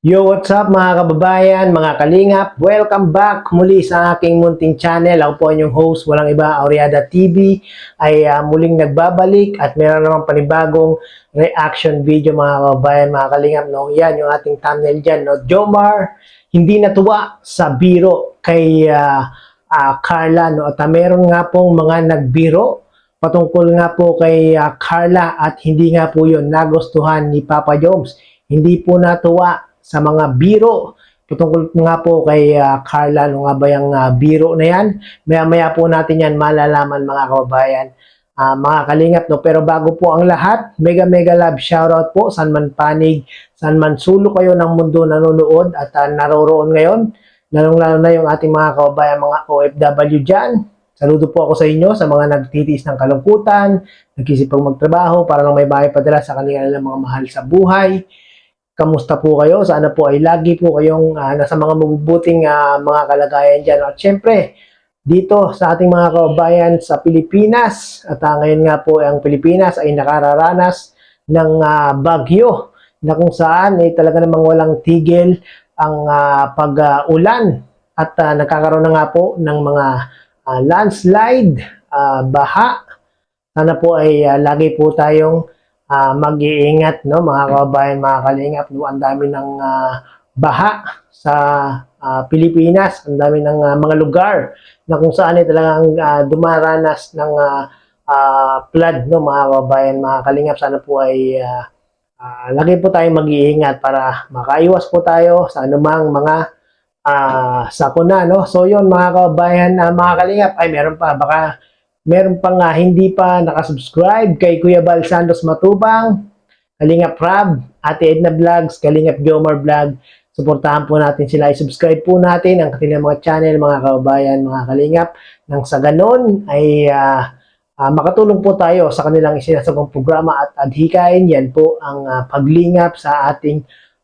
Yo, what's up mga kababayan, mga kalingap? Welcome back muli sa aking munting channel. Ako po inyong host, walang iba, Aureada TV, ay muling nagbabalik at meron naman panibagong reaction video mga kababayan, mga kalingap. No? Yan yung ating thumbnail dyan. No? Jomar, hindi natuwa sa biro kay Carla. No? At meron nga pong mga nagbiro patungkol nga po kay Carla at hindi nga po yun nagustuhan ni Papa Joms. Hindi po natuwa sa mga biro. Patungkol nga po kay Carla, ano nga ba yung biro na yan? Maya-maya po natin yan malalaman mga kababayan, mga kalingap. No? Pero bago po ang lahat, mega love shoutout po, saan man panig, saan man sulok kayo ng mundo nanonood at naroroon ngayon, lalong-lalo na yung ating mga kababayan, mga OFW dyan. Saludo po ako sa inyo, sa mga nagtitiis ng kalungkutan, nagkisipag magtrabaho para lang may bahay padala sa kanilang mga mahal sa buhay. Kamusta po kayo? Sana po ay lagi po kayong nasa mga mabubuting mga kalagayan dyan. At syempre, dito sa ating mga kababayan sa Pilipinas, at ngayon nga po ang Pilipinas ay nakararanas ng bagyo na kung saan ay talaga namang walang tigil ang pag-ulan at nagkakaroon na nga po ng mga landslide, baha. Sana po ay lagi po tayong mag-iingat, no, mga kababayan, mga kalingap. No? Ang dami ng baha sa Pilipinas, ang dami ng mga lugar na kung saan ay talagang dumaranas ng flood, no, mga kababayan, mga kalingap. Sana po ay lagi po tayong mag-iingat para makaiwas po tayo sa anumang mga sakuna, no? So yun mga kababayan, mga kalingap, ay meron pa, baka meron pa nga hindi pa nakasubscribe kay Kuya Bal Santos Matubang, Kalingap Rab, Ate Edna Vlogs, Kalingap Jomar Vlog. Suportahan po natin sila. I-subscribe po natin ang kanilang mga channel, mga kababayan, mga kalingap. Nang sa ganon ay makatulong po tayo sa kanilang isinasagawang programa at adhikain. Yan po ang paglingap sa ating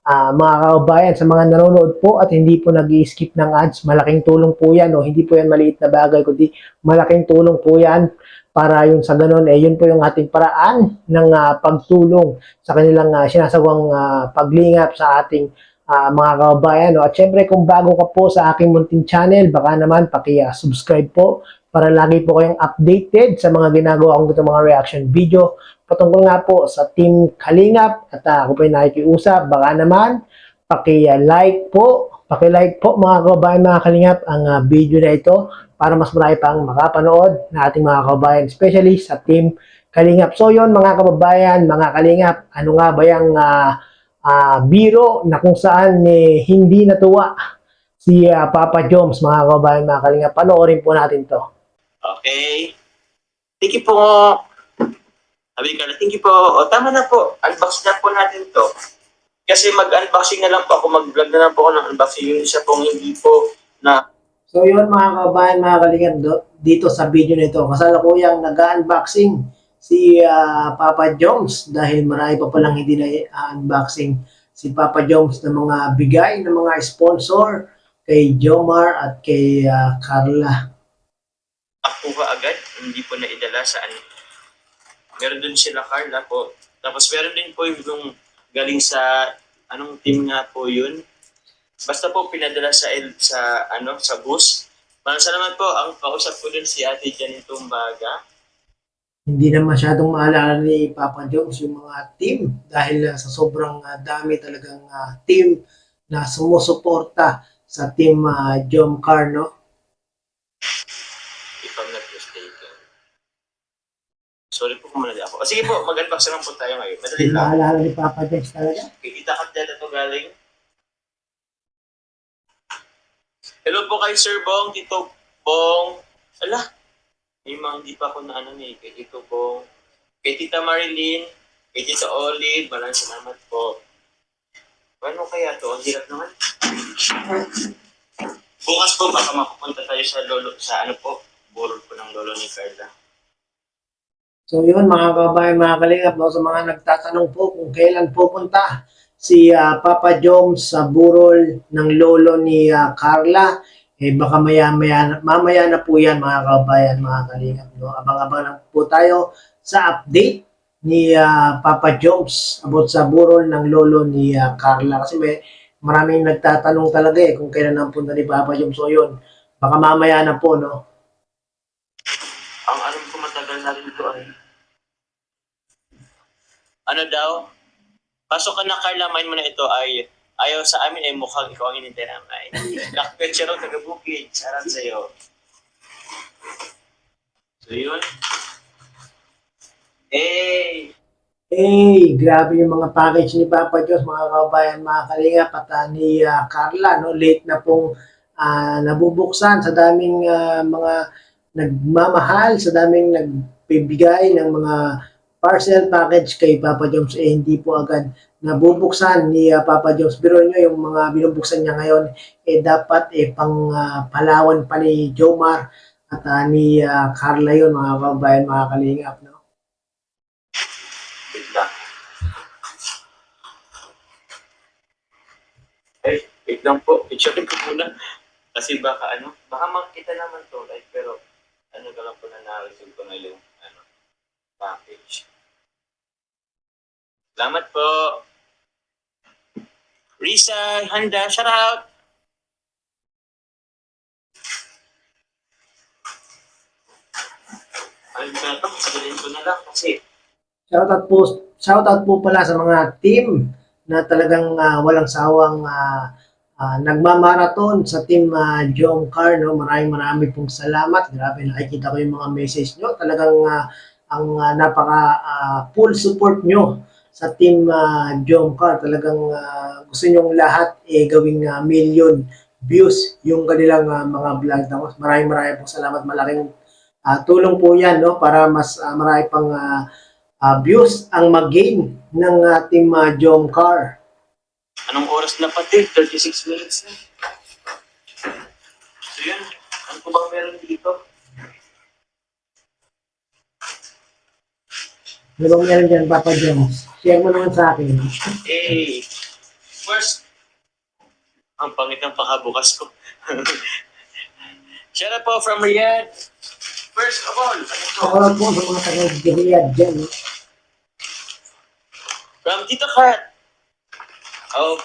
mga kababayan, sa mga nanonood po at hindi po nag-i-skip ng ads. Malaking tulong po yan. O, hindi po yan maliit na bagay, kundi malaking tulong po yan para yun sa ganun, yun po yung ating paraan ng pagtulong sa kanilang sinasagawang paglingap sa ating mga kababayan. No? At syempre, kung bago ka po sa aking munting channel, baka naman paki-subscribe po para lagi po kayong updated sa mga ginagawa kong dito mga reaction video patungkol nga po sa Team Kalingap at ako po yung nakikiusap, baka naman paki-like po mga kababayan, mga Kalingap ang video na ito para mas marami pang makapanood na ating mga kababayan, especially sa Team Kalingap. So yun mga kababayan, mga Kalingap, ano nga ba yung biro na kung saan hindi natuwa si Papa Joms, mga kababayan, mga Kalingap? Panoorin po natin to. Okay. Thank you po. Sabi ka na, thank you po. O, tama na po. Unbox na po natin to. Kasi mag-unboxing na lang po ako. Mag-vlog na lang po ako ng unboxing. Yung isa pong hindi po na... So yun mga kababayan, mga kalingap, dito sa video nito, kasalukuyang nag-unboxing si Papa Joms dahil marami pa palang hindi na unboxing si Papa Joms ng mga bigay ng mga sponsor kay Jomar at kay Carla. Nakuha agad. Hindi po naidala sa ano. Meron din sila Carla po. Tapos meron din po yung galing sa anong team nga po yun. Basta po pinadala sa bus. Maraming salamat po. Ang kausap ko din si Ate Janine Tumbaga. Hindi na masyadong maalala ni Papa Joms yung mga team dahil sa sobrang dami talagang team na sumusuporta sa team Jomcar, no? If I'm not mistaken. Sorry po kung malali ako. O sige po, mag-unbox na lang po tayo ngayon. Madali Hindi lang. maalala ni Papa Joms talaga. Kikita ka dyan ito galing. Hello po kay Sir Bong, Tito Bong. Ala, may mga hindi pa ako na kay Tito Bong. Kay Tita Marilyn, kay Tita Olive, maraming salamat po. Paano kaya to? Ang hirap naman. Bukas po baka mapupunta tayo sa burol po ng lolo ni Carla. So yun mga kababayan, mga kalingap, no? Sa mga nagtatanong po kung kailan pupunta si Papa Joms sa burol ng lolo ni Carla, baka mamaya na po yan mga kababayan, mga kalingap. No? Abang-abang lang po tayo sa update ni Papa Joms about sa burol ng lolo ni Carla. Kasi maraming nagtatanong talaga eh kung kailan ang punta ni Papa Joms. So yun, baka mamaya na po, no? Ang alam ko matagal na rin ito ay, ano daw, pasok ka na Carla, mind mo na ito ay, ayaw sa amin ay mukhang ikaw ang inintay namin. Nakapet siya raw taga-bukid, sarap sa'yo. So yun. Eh, Grabe yung mga package ni Papa Joms, mga kababayan, mga kalinga, pata ni Carla, no? Late na pong nabubuksan sa daming mga nagmamahal, sa daming nagbibigay ng mga parcel package kay Papa Joms, hindi po agad nabubuksan ni Papa Joms. Biro nyo yung mga binubuksan niya ngayon, dapat pang Palawan pa ni Jomar at ni Carla yun, mga kababayan, mga kalingap, no? wait lang. Wait lang po. I-check ko muna. Kasi baka makita naman to, like, pero ano ka lang po na na-receive ko na yung package. Salamat po. Risa, Handa, shout out. Ay, ito, sabihin ko na lang kasi Shoutout po pala sa mga team na talagang walang sawang nagmamarathon sa team Jomcar, no? Maraming pong salamat. Grabe, nakikita ko yung mga message nyo. Talagang ang napaka full support nyo sa team Jomcar. Talagang gusto nyong lahat gawing million views yung kanilang mga vlog. Maraming pong salamat. Malaking tulong po yan, no? Para mas marami pang views ang mag-gain ng ating Jomcar. anong oras na pati? 36 minutes na. So yun, ano po bang meron dito? Ano bang meron dyan, Papa Joms? Share mo naman sa akin. First, ang pangit ng pakabukas ko. Shout out po from Riyadh. First of all, Shoutout po sa mga taga-Riyadh dyan. No? from Tito Kat.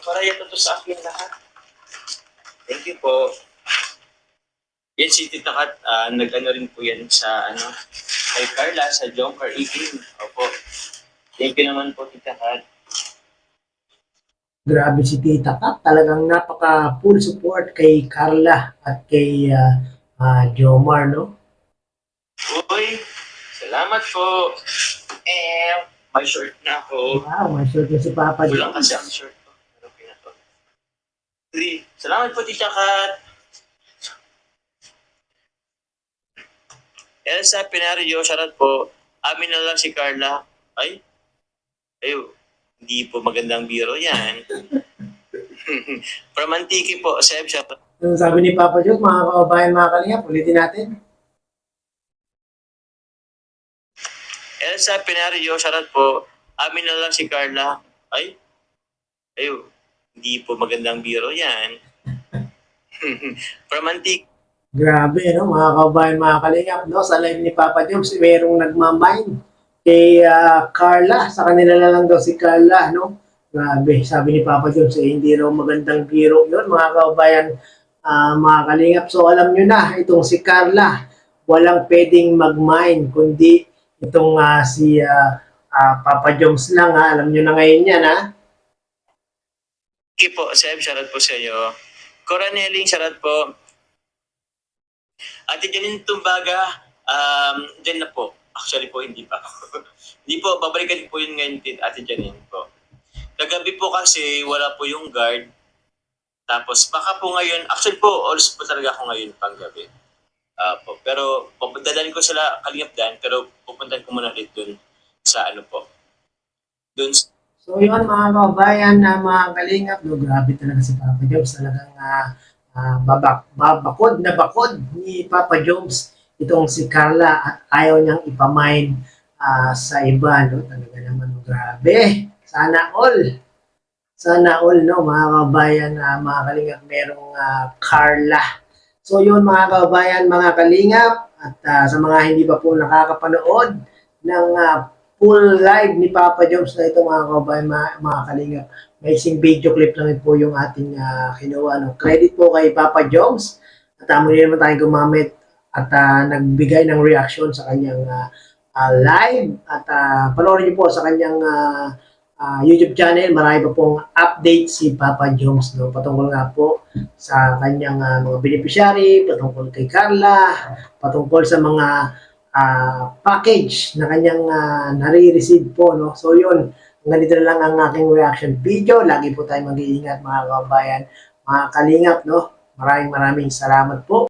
Para ito to sa akin lahat. Thank you po. Yan si Tito Kat, nag-ano rin po yan sa kay Carla sa Jomcar 18. Opo. Thank you naman po, Tita Kat. Grabe si Tita Kat. Talagang napaka full support kay Carla at kay Jomar, no? Uy, salamat po. May short na ako. Wow, may short na si Papa Kulang Joms. kasi ang short ko. Okay na to. 3. Salamat po, Tita Kat. Elsa Pinario, shoutout po. Amin na lang si Carla. Ayo, hindi po magandang biro yan. From Antique po, Seb, shoutout. Yung sabi ni Papa Joms, mga kababayan, mga kalingap, ulitin natin. Elsa Pinario, shoutout po. Amin na lang si Carla. Ayo, hindi po magandang biro yan. From Antique. Grabe, no? Mga kababayan, mga kalingap, no? Sa live ni Papa Joms, merong nagmamind kay Carla. Sa kanila na lang daw si Carla, no? Grabe, sabi ni Papa Joms, hindi raw magandang biro yun, mga kababayan, mga kalingap. So, alam nyo na, itong si Carla, walang pwedeng mag-mind, kundi itong si Papa Joms lang, ha? Alam nyo na ngayon yan, ha? Okay po, Seb, shoutout po sa iyo. Coraneling, shoutout po. Ate Janine Tumbaga, dyan na po. Actually po, hindi pa. Hindi po, babalikan po yun ngayon din, Ate Janine po. Kagabi po kasi, wala po yung guard. Tapos, baka po ngayon, actually po, oras po talaga ako ngayon pang gabi. Pero, dadalhin ko sila Kalingap Dan, pero pupuntahan ko muna ulit dun sa po. Dun So yun mga kababayan na mga kalingap, no, grabe talaga si Papa Joms. Talagang bakod ni Papa Joms itong si Carla at ayaw niyang ipamind sa iba. No? Talaga naman, grabe. Sana all, no, mga kababayan, mga kalingap, merong Carla. So yun mga kababayan, mga kalingap, at sa mga hindi pa po nakakapanood ng full live ni Papa Joms na ito mga kababayan, mga kalingap. Amazing video clip lang po yung ating kinuha. No? Credit po kay Papa Joms. At muli naman tayong gumamit at nagbigay ng reaction sa kanyang live. At panoorin niyo po sa kanyang YouTube channel. Marami pa pong update si Papa Joms. No? Patungkol nga po sa kanyang mga beneficiary, patungkol kay Carla, patungkol sa mga package na kanyang nare-receive po. No? So yun, ganito na lang ang aking reaction video. Lagi po tayong mag-iingat mga kababayan, mga kalingap. No? Maraming salamat po.